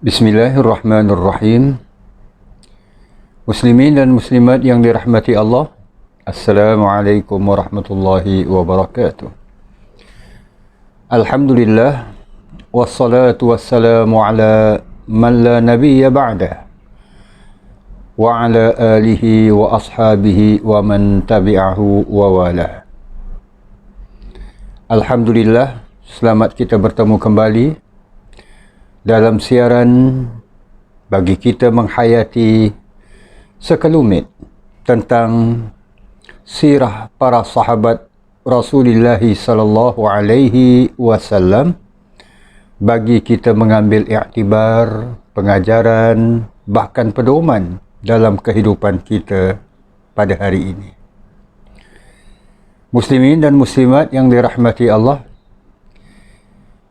Bismillahirrahmanirrahim. Muslimin dan muslimat yang dirahmati Allah, Assalamualaikum warahmatullahi wabarakatuh. Alhamdulillah, wassalatu wassalamu ala man la nabiyya ba'dah, wa ala alihi wa ashabihi wa man tabi'ahu wa wala. Alhamdulillah, selamat kita bertemu kembali dalam siaran bagi kita menghayati sekelumit tentang sirah para sahabat Rasulullah sallallahu alaihi wasallam, bagi kita mengambil iktibar, pengajaran, bahkan pedoman dalam kehidupan kita pada hari ini. Muslimin dan muslimat yang dirahmati Allah,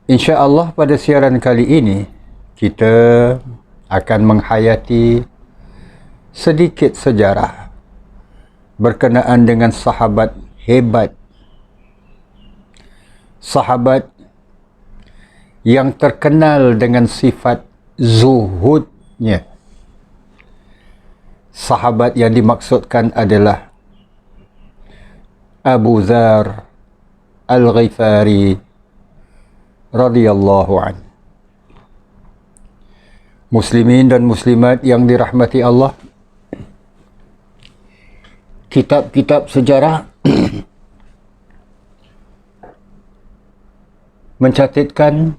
InsyaAllah pada siaran kali ini kita akan menghayati sedikit sejarah berkenaan dengan sahabat hebat, sahabat yang terkenal dengan sifat zuhudnya. Sahabat yang dimaksudkan adalah Abu Dzar Al-Ghifari radhiyallahu anhu. Muslimin dan muslimat yang dirahmati Allah, kitab-kitab sejarah mencatatkan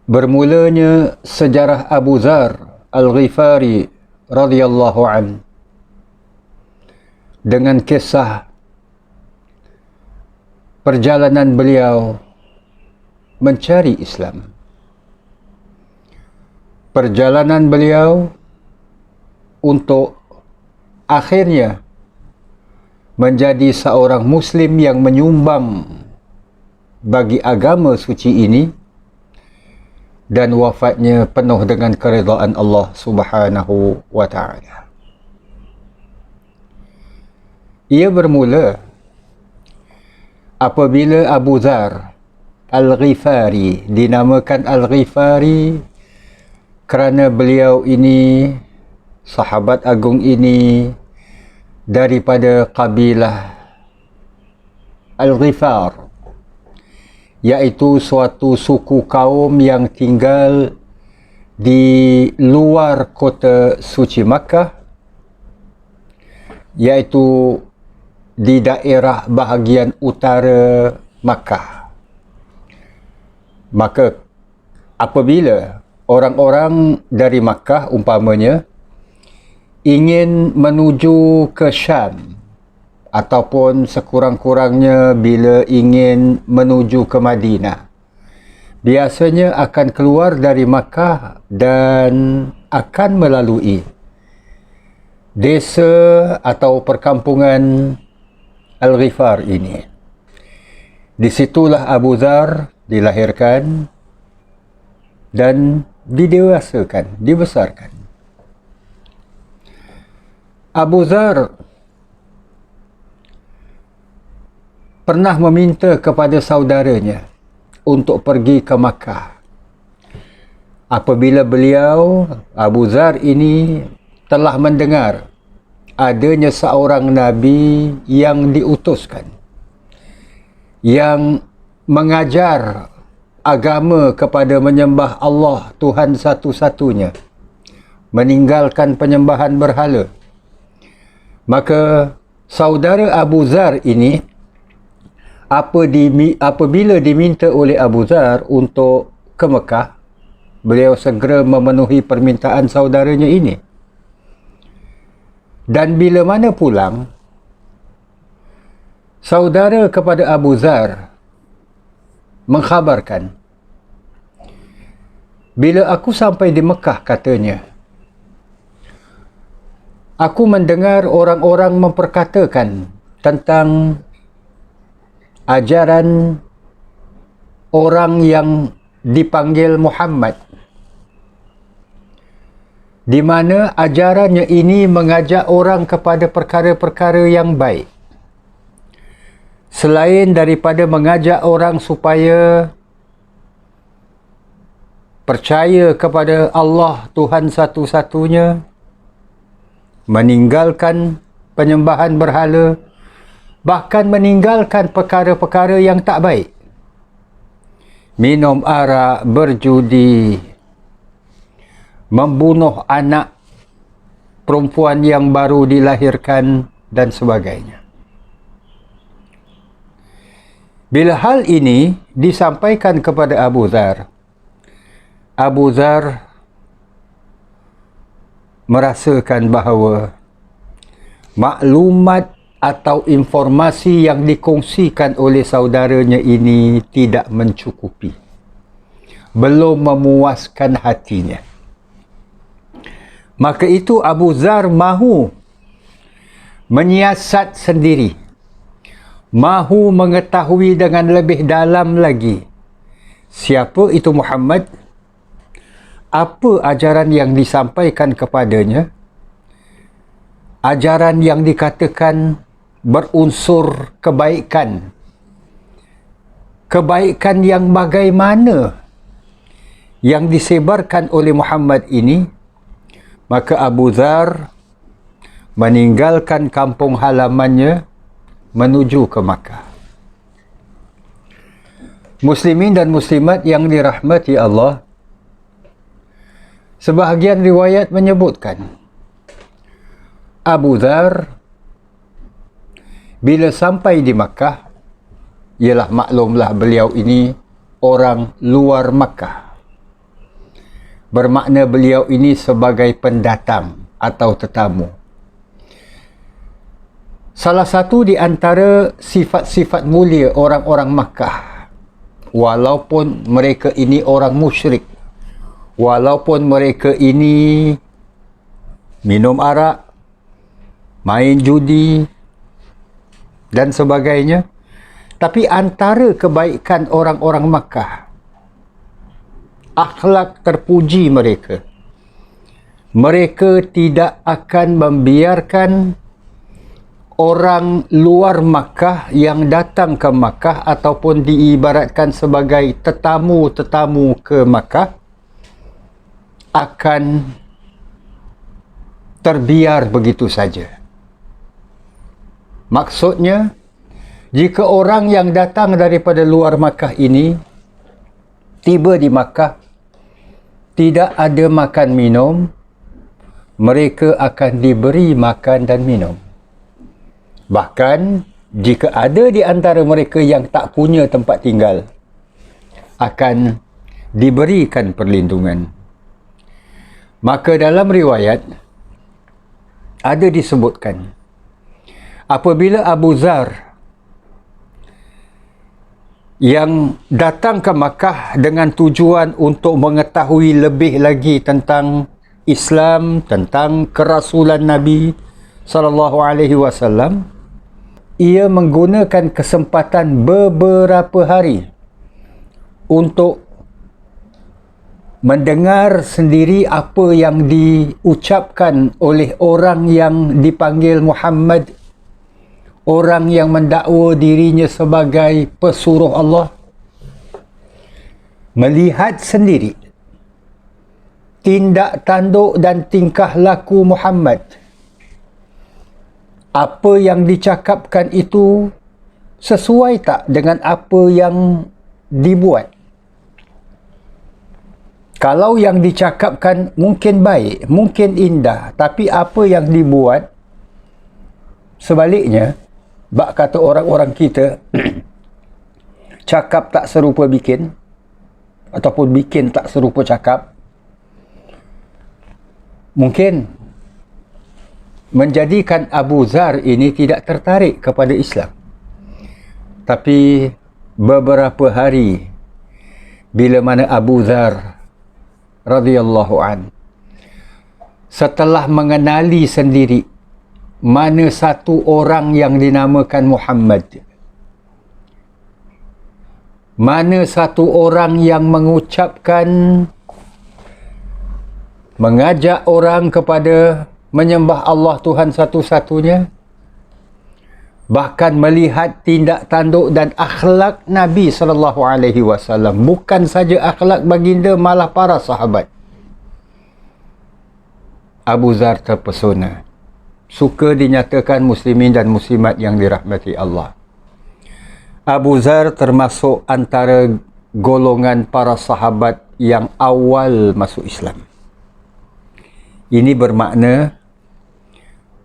bermulanya sejarah Abu Dzar Al-Ghifari radhiyallahu anhu dengan kisah perjalanan beliau mencari Islam. Perjalanan beliau untuk akhirnya menjadi seorang Muslim yang menyumbang bagi agama suci ini, dan wafatnya penuh dengan keridhaan Allah Subhanahu wa ta'ala. Ia bermula apabila Abu Dzar Al-Ghifari dinamakan Al-Ghifari kerana beliau ini, sahabat agung ini, daripada kabilah Al-Ghifar, iaitu suatu suku kaum yang tinggal di luar kota suci Makkah, iaitu di daerah bahagian utara Makkah. Maka apabila orang-orang dari Makkah umpamanya ingin menuju ke Syam, ataupun sekurang-kurangnya bila ingin menuju ke Madinah, biasanya akan keluar dari Makkah dan akan melalui desa atau perkampungan Al-Ghifar ini. Disitulah Abu Dzar dilahirkan dan didewasakan, dibesarkan. Abu Dzar pernah meminta kepada saudaranya untuk pergi ke Makkah. Apabila beliau, Abu Dzar ini, telah mendengar adanya seorang Nabi yang diutuskan, yang mengajar agama kepada menyembah Allah Tuhan satu-satunya, meninggalkan penyembahan berhala. Maka saudara Abu Dzar ini, apabila diminta oleh Abu Dzar untuk ke Mekah, beliau segera memenuhi permintaan saudaranya ini. Dan bila mana pulang, saudara kepada Abu Dzar mengkhabarkan, bila aku sampai di Mekah, katanya, aku mendengar orang-orang memperkatakan tentang ajaran orang yang dipanggil Muhammad, di mana ajarannya ini mengajak orang kepada perkara-perkara yang baik, selain daripada mengajak orang supaya percaya kepada Allah Tuhan satu-satunya, meninggalkan penyembahan berhala, bahkan meninggalkan perkara-perkara yang tak baik. Minum arak, berjudi, membunuh anak perempuan yang baru dilahirkan dan sebagainya. Bila hal ini disampaikan kepada Abu Dzar, Abu Dzar merasakan bahawa maklumat atau informasi yang dikongsikan oleh saudaranya ini tidak mencukupi, belum memuaskan hatinya. Maka itu Abu Dzar mahu menyiasat sendiri, mahu mengetahui dengan lebih dalam lagi siapa itu Muhammad, apa ajaran yang disampaikan kepadanya, ajaran yang dikatakan berunsur kebaikan. Kebaikan yang bagaimana yang disebarkan oleh Muhammad ini. Maka Abu Dzar meninggalkan kampung halamannya menuju ke Makkah. Muslimin dan muslimat yang dirahmati Allah, sebahagian riwayat menyebutkan Abu Dzar bila sampai di Makkah, ialah maklumlah beliau ini orang luar Makkah. Bermakna beliau ini sebagai pendatang atau tetamu. Salah satu di antara sifat-sifat mulia orang-orang Makkah, walaupun mereka ini orang musyrik, walaupun mereka ini minum arak, main judi dan sebagainya, tapi antara kebaikan orang-orang Makkah, akhlak terpuji mereka. Mereka tidak akan membiarkan orang luar Makkah yang datang ke Makkah ataupun diibaratkan sebagai tetamu-tetamu ke Makkah akan terbiar begitu saja. Maksudnya, jika orang yang datang daripada luar Makkah ini tiba di Makkah, tidak ada makan minum, mereka akan diberi makan dan minum. Bahkan, jika ada di antara mereka yang tak punya tempat tinggal, akan diberikan perlindungan. Maka dalam riwayat, ada disebutkan, apabila Abu Dzar yang datang ke Makkah dengan tujuan untuk mengetahui lebih lagi tentang Islam, tentang kerasulan Nabi SAW, ia menggunakan kesempatan beberapa hari untuk mendengar sendiri apa yang diucapkan oleh orang yang dipanggil Muhammad, orang yang mendakwa dirinya sebagai pesuruh Allah, melihat sendiri tindak tanduk dan tingkah laku Muhammad. Apa yang dicakapkan itu sesuai tak dengan apa yang dibuat? Kalau yang dicakapkan mungkin baik, mungkin indah, tapi apa yang dibuat sebaliknya, bak kata orang-orang kita, cakap tak serupa bikin, ataupun bikin tak serupa cakap, mungkin menjadikan Abu Dzar ini tidak tertarik kepada Islam. Tapi beberapa hari bila mana Abu Dzar radhiyallahu an setelah mengenali sendiri mana satu orang yang dinamakan Muhammad, mana satu orang yang mengucapkan, mengajak orang kepada menyembah Allah Tuhan satu-satunya, bahkan melihat tindak tanduk dan akhlak Nabi SAW. Bukan saja akhlak baginda, malah para sahabat. Abu Zar terpesona. Suka dinyatakan muslimin dan muslimat yang dirahmati Allah. Abu Zar termasuk antara golongan para sahabat yang awal masuk Islam. Ini bermakna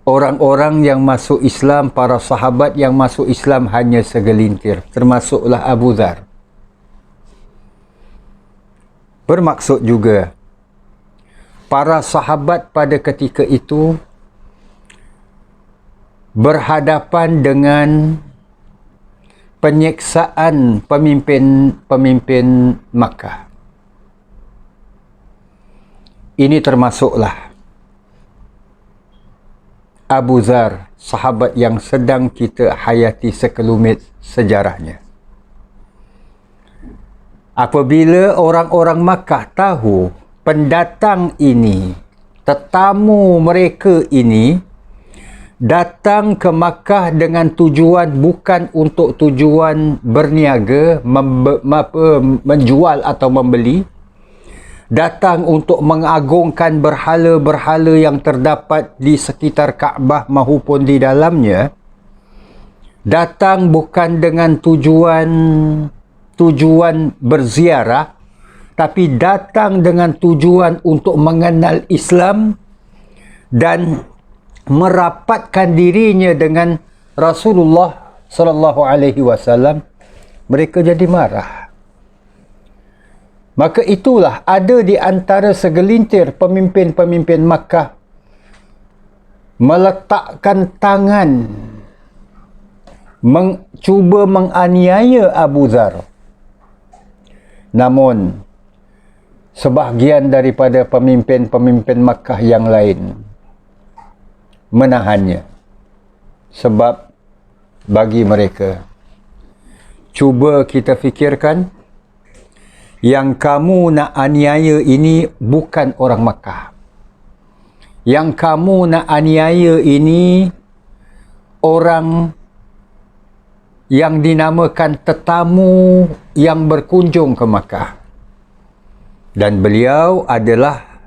orang-orang yang masuk Islam, para sahabat yang masuk Islam hanya segelintir, termasuklah Abu Zar. Bermaksud juga para sahabat pada ketika itu berhadapan dengan penyiksaan pemimpin Makkah. Ini termasuklah Abu Zar, sahabat yang sedang kita hayati sekelumit sejarahnya. Apabila orang-orang Makkah tahu pendatang ini, tetamu mereka ini datang ke Makkah dengan tujuan bukan untuk tujuan berniaga, menjual atau membeli, datang untuk mengagungkan berhala-berhala yang terdapat di sekitar Kaabah maupun di dalamnya, datang bukan dengan tujuan berziarah, tapi datang dengan tujuan untuk mengenal Islam dan merapatkan dirinya dengan Rasulullah sallallahu alaihi wasallam. Mereka jadi marah. Maka itulah ada di antara segelintir pemimpin-pemimpin Makkah meletakkan tangan cuba menganiaya Abu Zar. Namun sebahagian daripada pemimpin-pemimpin Makkah yang lain menahannya. Sebab bagi mereka, cuba kita fikirkan, yang kamu nak aniaya ini bukan orang Makkah. Yang kamu nak aniaya ini orang yang dinamakan tetamu yang berkunjung ke Makkah. Dan beliau adalah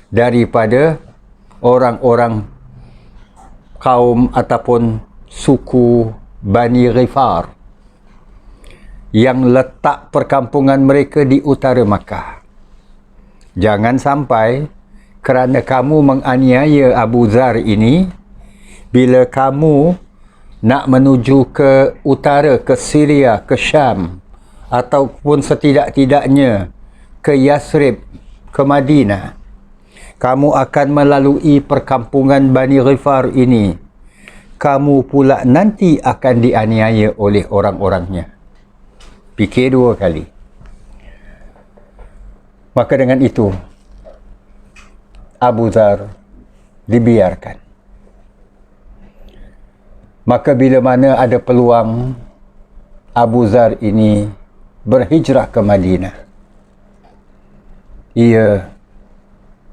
daripada orang-orang kaum ataupun suku Bani Ghifar yang letak perkampungan mereka di utara Makkah. Jangan sampai kerana kamu menganiaya Abu Zar ini, bila kamu nak menuju ke utara, ke Syria, ke Syam, ataupun setidak-tidaknya ke Yasrib, ke Madinah, kamu akan melalui perkampungan Bani Ghifar ini. Kamu pula nanti akan dianiaya oleh orang-orangnya. Fikir dua kali. Maka dengan itu, Abu Zar dibiarkan. Maka bila mana ada peluang, Abu Zar ini berhijrah ke Madinah. Ia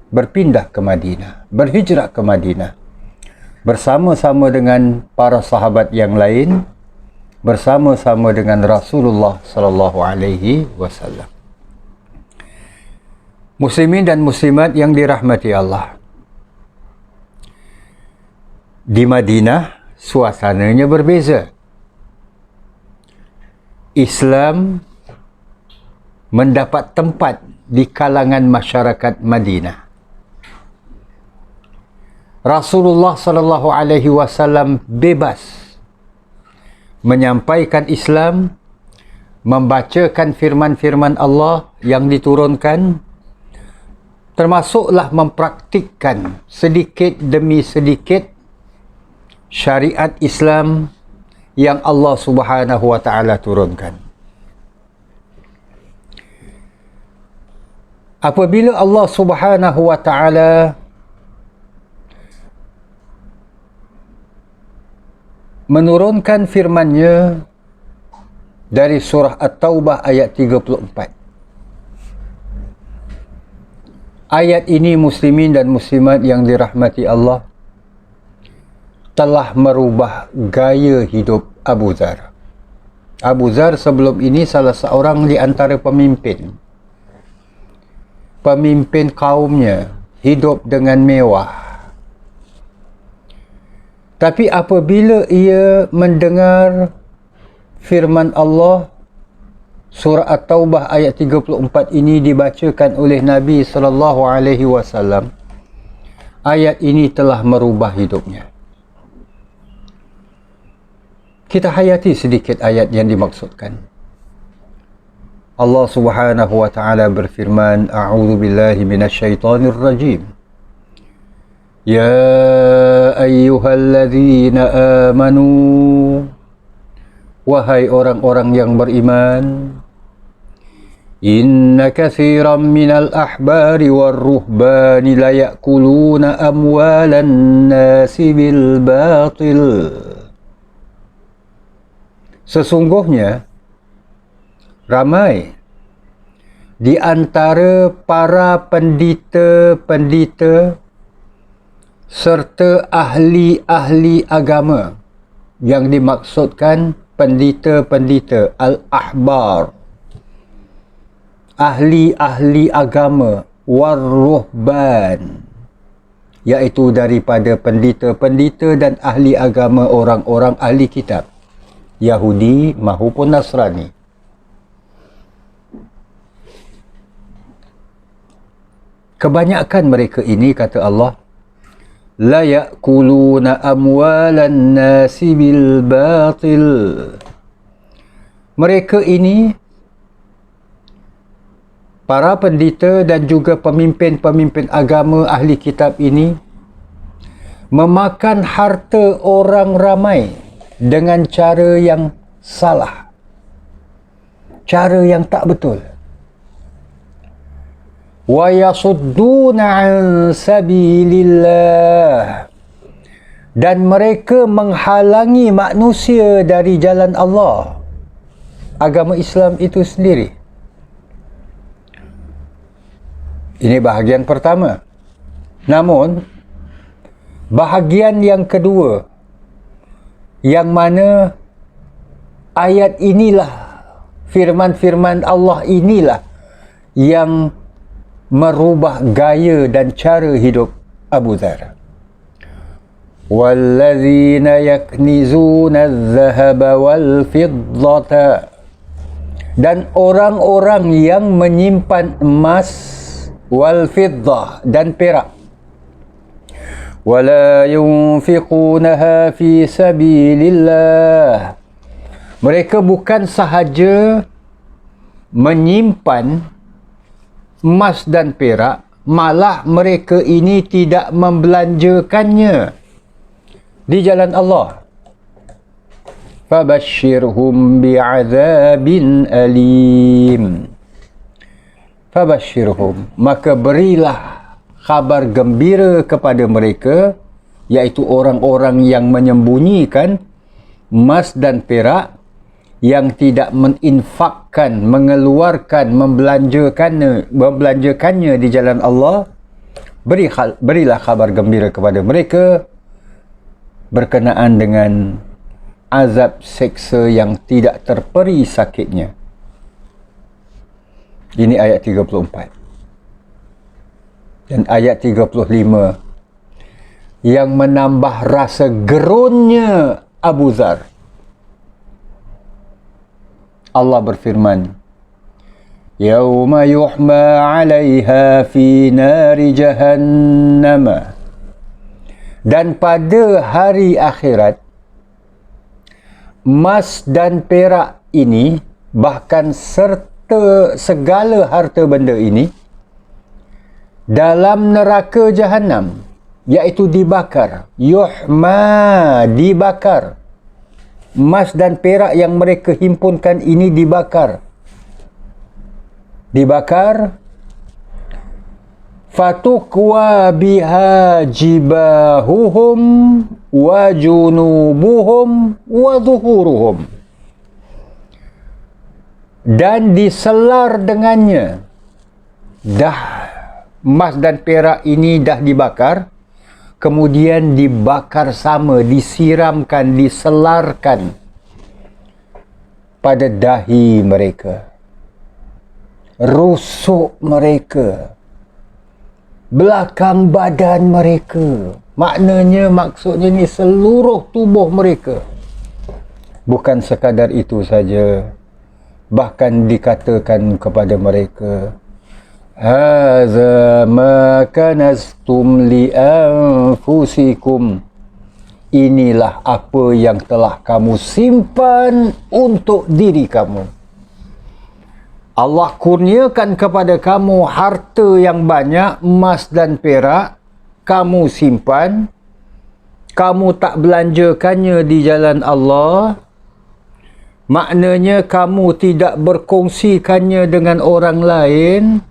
berpindah ke Madinah, berhijrah ke Madinah bersama-sama dengan para sahabat yang lain, bersama-sama dengan Rasulullah sallallahu alaihi wasallam. Muslimin dan muslimat yang dirahmati Allah, di Madinah suasananya berbeza. Islam mendapat tempat di kalangan masyarakat Madinah. Rasulullah sallallahu alaihi wasallam bebas menyampaikan Islam, membacakan firman-firman Allah yang diturunkan, termasuklah mempraktikkan sedikit demi sedikit syariat Islam yang Allah Subhanahu wa taala turunkan. Apabila Allah Subhanahu wa taala menurunkan firman-Nya dari surah At-Taubah ayat 34. Ayat ini muslimin dan muslimat yang dirahmati Allah telah merubah gaya hidup Abu Dzar. Abu Dzar sebelum ini salah seorang di antara pemimpin kaumnya, hidup dengan mewah. Tapi apabila ia mendengar firman Allah, surah At-Taubah ayat 34 ini dibacakan oleh Nabi SAW, ayat ini telah merubah hidupnya. Kita hayati sedikit ayat yang dimaksudkan. Allah Subhanahu wa taala berfirman, A'udzu billahi minasyaitonir rajim. Ya ayyuhalladzina amanu, wahai orang-orang yang beriman, inna katsiran minal ahbari war-ruhbani la ya'kuluna amwalan nasi bil batil. Sesungguhnya ramai di antara para pendeta-pendeta serta ahli-ahli agama, yang dimaksudkan pendeta-pendeta al-ahbar, ahli-ahli agama, war-ruhban, iaitu daripada pendeta-pendeta dan ahli agama orang-orang ahli kitab, Yahudi maupun Nasrani. Kebanyakan mereka ini, kata Allah, la ya'kuluna amwalan nasi bil batil. Mereka ini, para pendeta dan juga pemimpin-pemimpin agama ahli kitab ini, memakan harta orang ramai dengan cara yang salah, cara yang tak betul. Wa yasudduna an sabilillah, dan mereka menghalangi manusia dari jalan Allah, agama Islam itu sendiri. Ini bahagian pertama. Namun bahagian yang kedua, yang mana ayat inilah, firman-firman Allah inilah yang merubah gaya dan cara hidup Abu Dzar. Wallazina yaknizuna adh-dhahaba wal fiddata, dan orang-orang yang menyimpan emas, wal fiddah, dan perak, wala yunfiqunaha fi sabilillah, mereka bukan sahaja menyimpan emas dan perak, malah mereka ini tidak membelanjakannya di jalan Allah. Fabashshirhum bi'adzabin alim. Fabashshirhum, maka berilah kabar gembira kepada mereka, iaitu orang-orang yang menyembunyikan emas dan perak, yang tidak menginfakkan, mengeluarkan, membelanjakannya di jalan Allah. Berilah kabar gembira kepada mereka berkenaan dengan azab seksa yang tidak terperi sakitnya. Ini ayat 34. Dan ayat 35 yang menambah rasa gerunnya Abu Dzar. Allah berfirman, Yauma yuhma 'alaiha fi nari jahannam, dan pada hari akhirat, emas dan perak ini, bahkan serta segala harta benda ini, dalam neraka Jahannam, iaitu dibakar. Yuhma, dibakar. Emas dan perak yang mereka himpunkan ini dibakar. Dibakar. Fatukwa biha jibahuhum wa junubuhum wa zuhuruhum, dan diselar dengannya. Dah emas dan perak ini dah dibakar, kemudian dibakar sama, disiramkan, diselarkan pada dahi mereka, rusuk mereka, belakang badan mereka. Maknanya, maksudnya ni seluruh tubuh mereka. Bukan sekadar itu saja, bahkan dikatakan kepada mereka, "Hadza ma kanastum li anfusikum." Inilah apa yang telah kamu simpan untuk diri kamu. Allah kurniakan kepada kamu harta yang banyak, emas dan perak, kamu simpan, kamu tak belanjakannya di jalan Allah. Maknanya kamu tidak berkongsikannya dengan orang lain.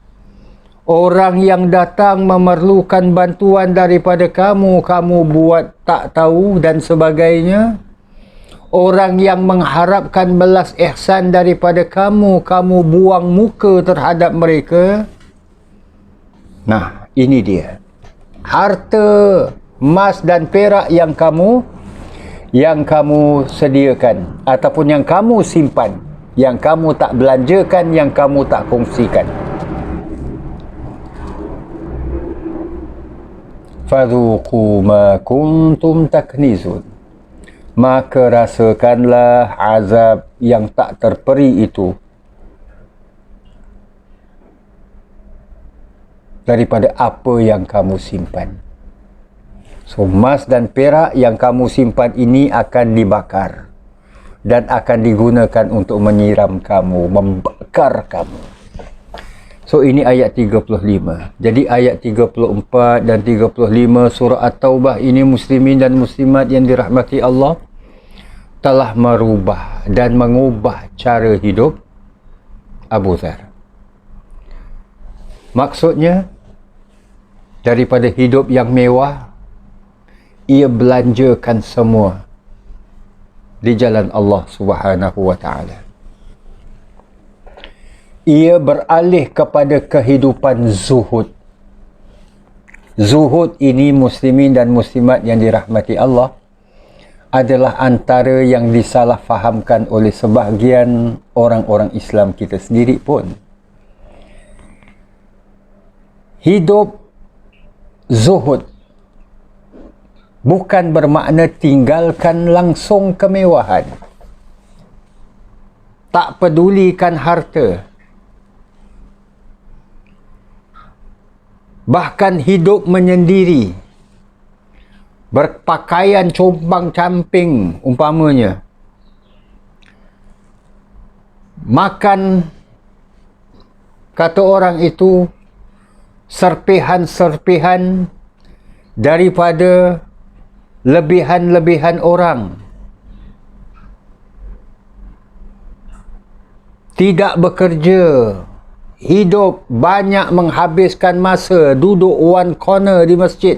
Orang yang datang memerlukan bantuan daripada kamu, kamu buat tak tahu dan sebagainya. Orang yang mengharapkan belas ihsan daripada kamu, kamu buang muka terhadap mereka. Nah, ini dia. Harta, emas dan perak yang kamu sediakan ataupun yang kamu simpan, yang kamu tak belanjakan, yang kamu tak kongsikan. Fadhuqu ma kuntum taknizun. Maka rasakanlah azab yang tak terperi itu daripada apa yang kamu simpan. So, emas dan perak yang kamu simpan ini akan dibakar dan akan digunakan untuk menyiram kamu, membakar kamu. So, ini ayat 35. Jadi ayat 34 dan 35 surah At-Taubah ini, muslimin dan muslimat yang dirahmati Allah, telah merubah dan mengubah cara hidup Abu Dhar. Maksudnya, daripada hidup yang mewah, ia belanjakan semua di jalan Allah Subhanahu wa ta'ala. Ia beralih kepada kehidupan zuhud. Zuhud ini, muslimin dan muslimat yang dirahmati Allah, adalah antara yang disalahfahamkan oleh sebahagian orang-orang Islam kita sendiri pun. Hidup zuhud bukan bermakna tinggalkan langsung kemewahan, tak pedulikan harta, bahkan hidup menyendiri, berpakaian compang-camping umpamanya, makan, kata orang itu, serpihan-serpihan daripada lebihan-lebihan orang. Tidak bekerja, hidup banyak menghabiskan masa, duduk one corner di masjid.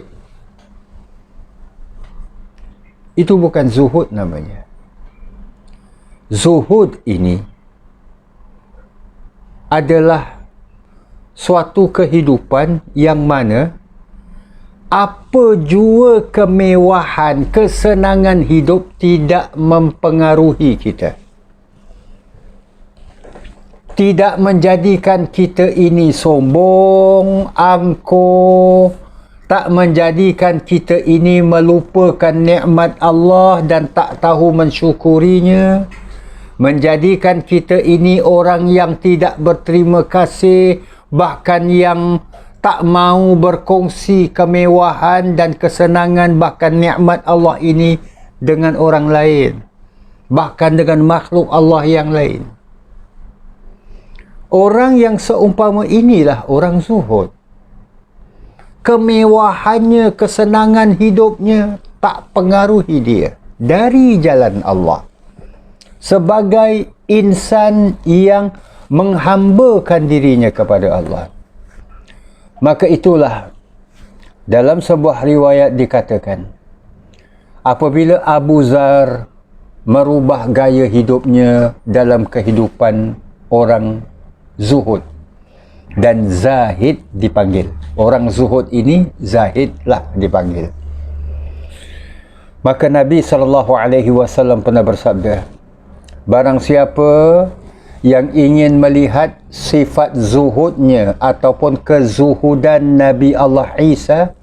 Itu bukan zuhud namanya. Zuhud ini adalah suatu kehidupan yang mana apa jua kemewahan, kesenangan hidup tidak mempengaruhi kita. Tidak menjadikan kita ini sombong, angkuh, tak menjadikan kita ini melupakan nikmat Allah dan tak tahu mensyukurinya, menjadikan kita ini orang yang tidak berterima kasih, bahkan yang tak mau berkongsi kemewahan dan kesenangan, bahkan nikmat Allah ini dengan orang lain, bahkan dengan makhluk Allah yang lain. Orang yang seumpama inilah orang zuhud. Kemewahannya, kesenangan hidupnya tak pengaruhi dia dari jalan Allah. Sebagai insan yang menghambakan dirinya kepada Allah. Maka itulah dalam sebuah riwayat dikatakan, apabila Abu Dhar merubah gaya hidupnya dalam kehidupan orang zuhud, dan zahid dipanggil. Orang zuhud ini zahidlah dipanggil. Maka Nabi SAW pernah bersabda, barang siapa yang ingin melihat sifat zuhudnya ataupun kezuhudan Nabi Allah Isa,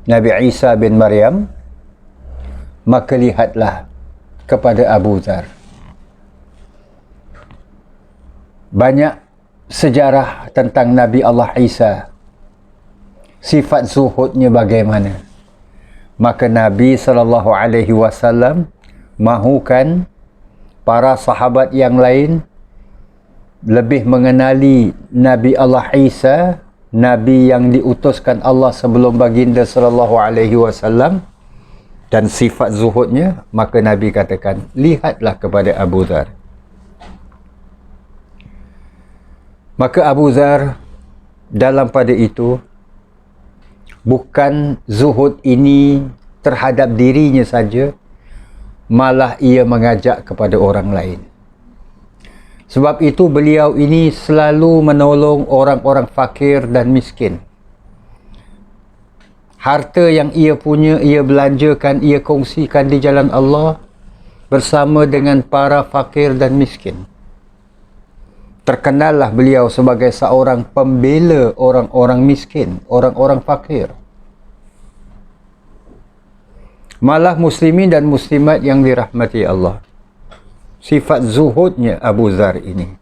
Nabi Isa bin Maryam, maka lihatlah kepada Abu Dzar. Banyak sejarah tentang Nabi Allah Isa, sifat zuhudnya bagaimana. Maka Nabi SAW mahukan para sahabat yang lain lebih mengenali Nabi Allah Isa, Nabi yang diutuskan Allah sebelum baginda SAW, dan sifat zuhudnya. Maka Nabi katakan, lihatlah kepada Abu Dzar. Maka Abu Dzar dalam pada itu, bukan zuhud ini terhadap dirinya saja, malah ia mengajak kepada orang lain. Sebab itu beliau ini selalu menolong orang-orang fakir dan miskin. Harta yang ia punya, ia belanjakan, ia kongsikan di jalan Allah bersama dengan para fakir dan miskin. Terkenallah beliau sebagai seorang pembela orang-orang miskin, orang-orang fakir. Malah muslimin dan muslimat yang dirahmati Allah, sifat zuhudnya Abu Dzar ini,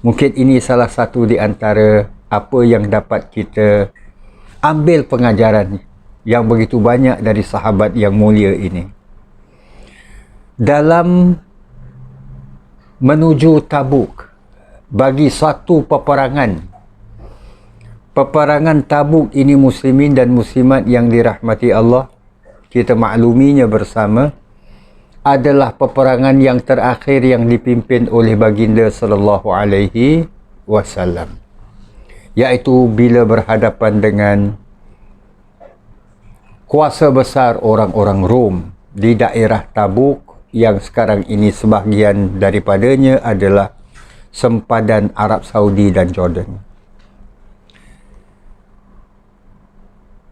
mungkin ini salah satu di antara apa yang dapat kita ambil pengajaran yang begitu banyak dari sahabat yang mulia ini. Dalam menuju Tabuk, bagi satu peperangan Tabuk ini, muslimin dan muslimat yang dirahmati Allah, kita makluminya bersama, adalah peperangan yang terakhir yang dipimpin oleh baginda sallallahu alaihi wasallam, iaitu bila berhadapan dengan kuasa besar orang-orang Rom di daerah Tabuk, yang sekarang ini sebahagian daripadanya adalah sempadan Arab Saudi dan Jordan.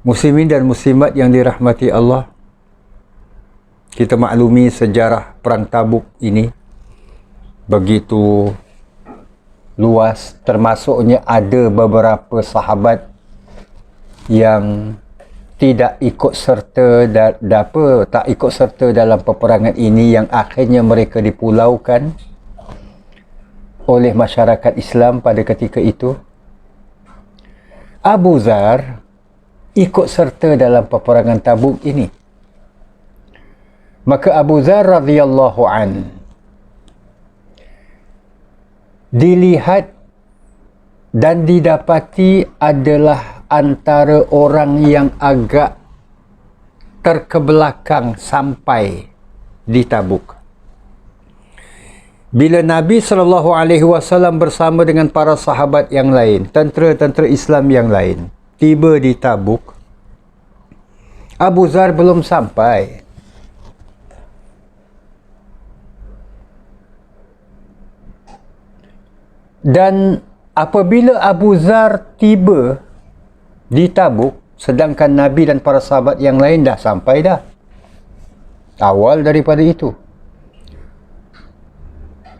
Muslimin dan muslimat yang dirahmati Allah, kita maklumi sejarah perang Tabuk ini begitu luas, termasuknya ada beberapa sahabat yang tak ikut serta dalam peperangan ini, yang akhirnya mereka dipulaukan oleh masyarakat Islam pada ketika itu. Abu Dzar ikut serta dalam peperangan Tabuk ini. Maka Abu Dzar radhiyallahu an dilihat dan didapati adalah antara orang yang agak terkebelakang sampai di Tabuk. Bila Nabi SAW bersama dengan para sahabat yang lain, tentera-tentera Islam yang lain, tiba di Tabuk, Abu Dzar belum sampai. Dan apabila Abu Dzar tiba di Tabuk, sedangkan Nabi dan para sahabat yang lain dah sampai dah. Awal daripada itu,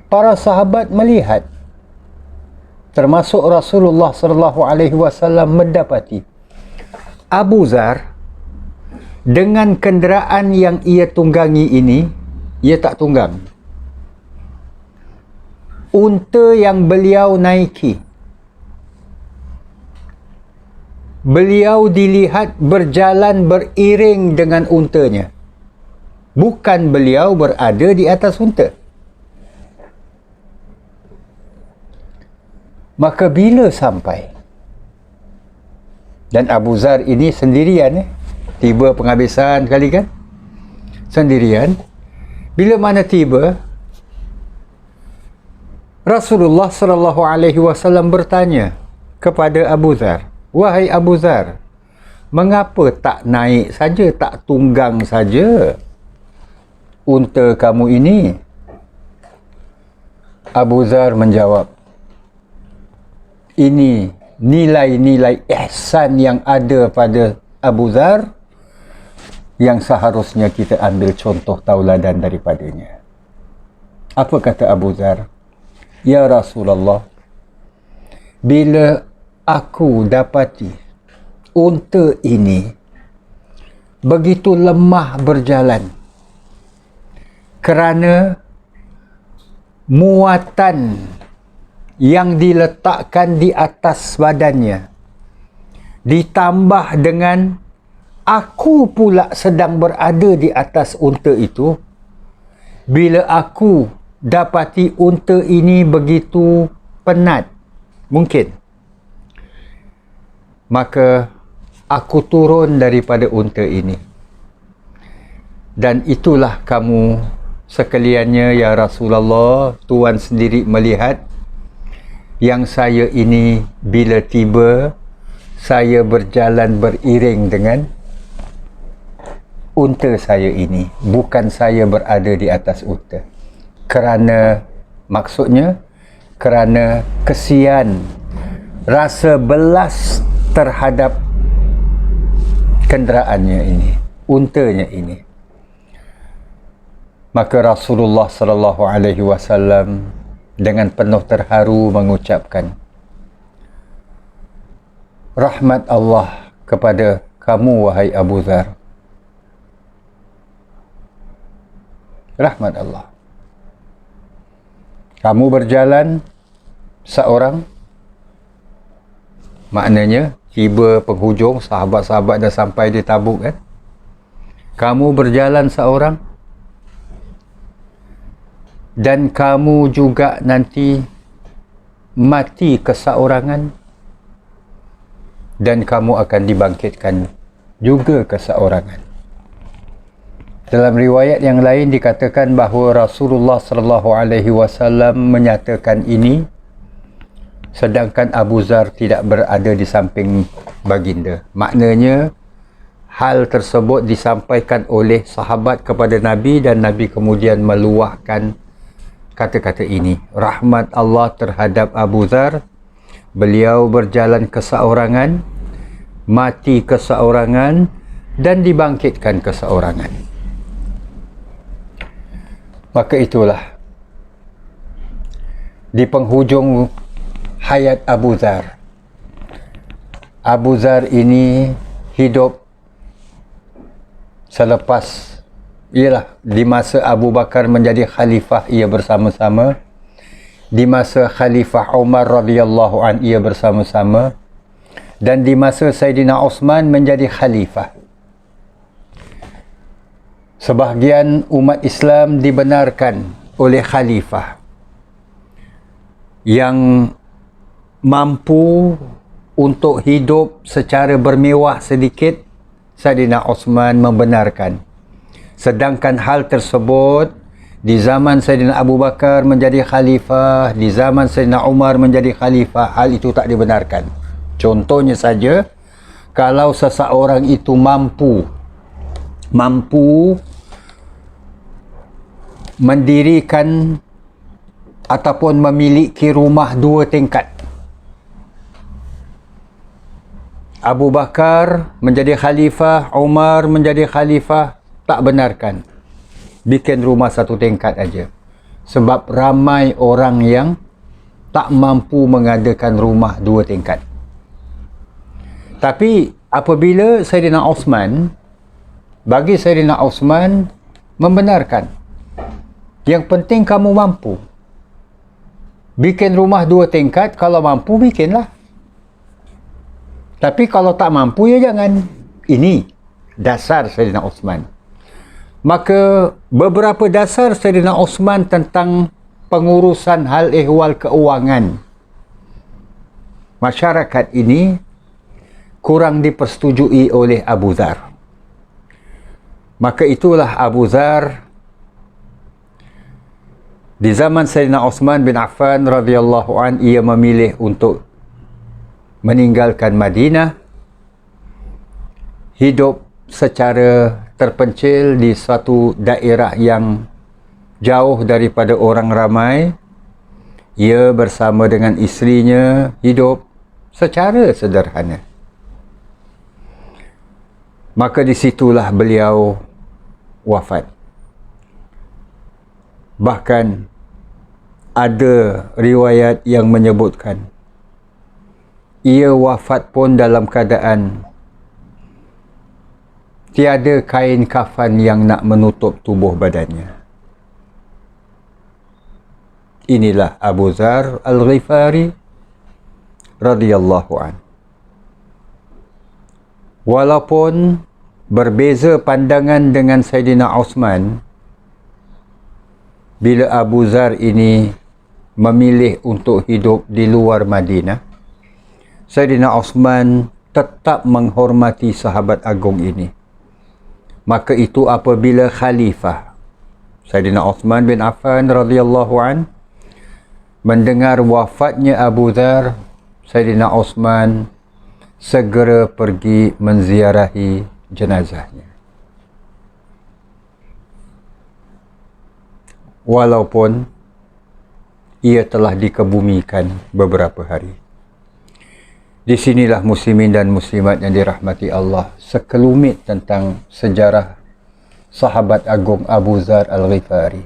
para sahabat melihat, termasuk Rasulullah SAW mendapati Abu Dzar dengan kenderaan yang ia tunggangi ini, ia tak tunggang. Unta yang beliau naiki, beliau dilihat berjalan beriring dengan untanya, bukan beliau berada di atas unta. Maka bila sampai, dan Abu Dzar ini sendirian, tiba penghabisan kali kan, sendirian. Bila mana tiba, Rasulullah SAW bertanya kepada Abu Dzar, wahai Abu Dzar, mengapa tak naik saja, tak tunggang saja unta kamu ini? Abu Dzar menjawab, ini nilai-nilai ihsan yang ada pada Abu Dzar yang seharusnya kita ambil contoh tauladan daripadanya. Apa kata Abu Dzar? Ya Rasulullah, bila aku dapati unta ini begitu lemah berjalan kerana muatan yang diletakkan di atas badannya, ditambah dengan aku pula sedang berada di atas unta itu, bila aku dapati unta ini begitu penat, mungkin, maka aku turun daripada unta ini. Dan itulah kamu sekaliannya ya Rasulullah, Tuan sendiri melihat yang saya ini bila tiba, saya berjalan beriring dengan unta saya ini, bukan saya berada di atas unta. Kerana, maksudnya, kerana kesian, rasa belas terhadap kenderaannya ini, untanya ini. Maka Rasulullah sallallahu alaihi wasallam dengan penuh terharu mengucapkan, rahmat Allah kepada kamu wahai Abu Dzar. Rahmat Allah. Kamu berjalan seorang, maknanya tiba penghujung, sahabat-sahabat dah sampai di Tabuk kan. Kamu berjalan seorang, dan kamu juga nanti mati keseorangan, dan kamu akan dibangkitkan juga keseorangan. Dalam riwayat yang lain dikatakan bahawa Rasulullah sallallahu alaihi wasallam menyatakan ini sedangkan Abu Dzar tidak berada di samping baginda. Maknanya hal tersebut disampaikan oleh sahabat kepada Nabi dan Nabi kemudian meluahkan kata-kata ini. Rahmat Allah terhadap Abu Dzar, beliau berjalan keseorangan, mati keseorangan, dan dibangkitkan keseorangan. Maka itulah di penghujung hayat Abu Dzar. Abu Dzar ini hidup selepas, ialah di masa Abu Bakar menjadi khalifah, ia bersama-sama. Di masa Khalifah Umar radhiyallahu an, ia bersama-sama. Dan di masa Sayyidina Uthman menjadi khalifah. Sebahagian umat Islam dibenarkan oleh khalifah yang mampu untuk hidup secara bermewah sedikit. Sayyidina Uthman membenarkan. Sedangkan hal tersebut di zaman Sayyidina Abu Bakar menjadi khalifah, di zaman Sayyidina Umar menjadi khalifah, hal itu tak dibenarkan. Contohnya saja, kalau seseorang itu mampu mendirikan ataupun memiliki rumah 2 tingkat. Abu Bakar menjadi khalifah, Umar menjadi khalifah, tak benarkan. Bikin rumah 1 tingkat aja. Sebab ramai orang yang tak mampu mengadakan rumah 2 tingkat. Tapi apabila Sayyidina Uthman, bagi Sayyidina Uthman membenarkan, yang penting kamu mampu. Bikin rumah 2 tingkat, kalau mampu bikinlah. Tapi kalau tak mampu ya jangan. Ini dasar Sayyidina Uthman. Maka beberapa dasar Sayyidina Uthman tentang pengurusan hal ehwal keuangan masyarakat ini kurang dipersetujui oleh Abu Dzar. Maka itulah Abu Dzar di zaman Sayyidina Uthman bin Affan radhiyallahu an, ia memilih untuk meninggalkan Madinah, hidup secara terpencil di suatu daerah yang jauh daripada orang ramai. Ia bersama dengan isterinya hidup secara sederhana. Maka disitulah beliau wafat. Bahkan ada riwayat yang menyebutkan ia wafat pun dalam keadaan tiada kain kafan yang nak menutup tubuh badannya. Inilah Abu Dzar Al-Ghifari radhiyallahu an. Walaupun berbeza pandangan dengan Saidina Osman, bila Abu Dzar ini memilih untuk hidup di luar Madinah, Saidina Osman tetap menghormati sahabat agung ini. Maka itu apabila khalifah Saidina Osman bin Affan radhiyallahu an mendengar wafatnya Abu Dzar, Saidina Osman segera pergi menziarahi jenazahnya. Walaupun ia telah dikebumikan beberapa hari. Di sinilah muslimin dan muslimat yang dirahmati Allah, sekelumit tentang sejarah sahabat agung Abu Dzar Al-Ghifari.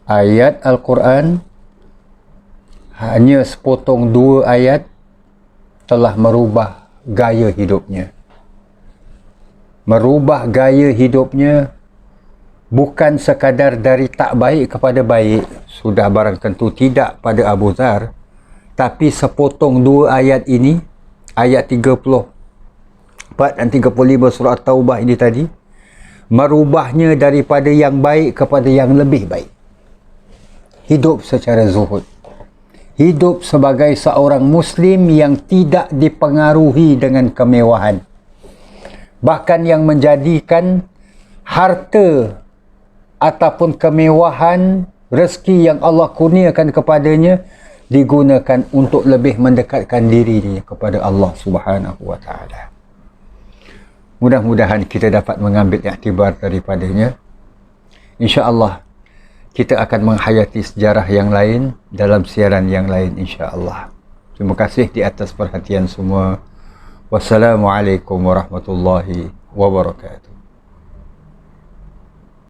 Ayat Al-Quran, hanya sepotong 2 ayat telah merubah gaya hidupnya. Merubah gaya hidupnya bukan sekadar dari tak baik kepada baik, sudah barang tentu tidak pada Abu Dzar, tapi sepotong 2 ayat ini, ayat 34 dan 35 surah Taubah ini tadi, merubahnya daripada yang baik kepada yang lebih baik. Hidup secara zuhud. Hidup sebagai seorang Muslim yang tidak dipengaruhi dengan kemewahan. Bahkan yang menjadikan harta ataupun kemewahan, rezeki yang Allah kurniakan kepadanya digunakan untuk lebih mendekatkan diri kepada Allah Subhanahu wa taala. Mudah-mudahan kita dapat mengambil iktibar daripadanya. Insya-Allah kita akan menghayati sejarah yang lain dalam siaran yang lain insya-Allah. Terima kasih di atas perhatian semua. Wassalamualaikum warahmatullahi wabarakatuh.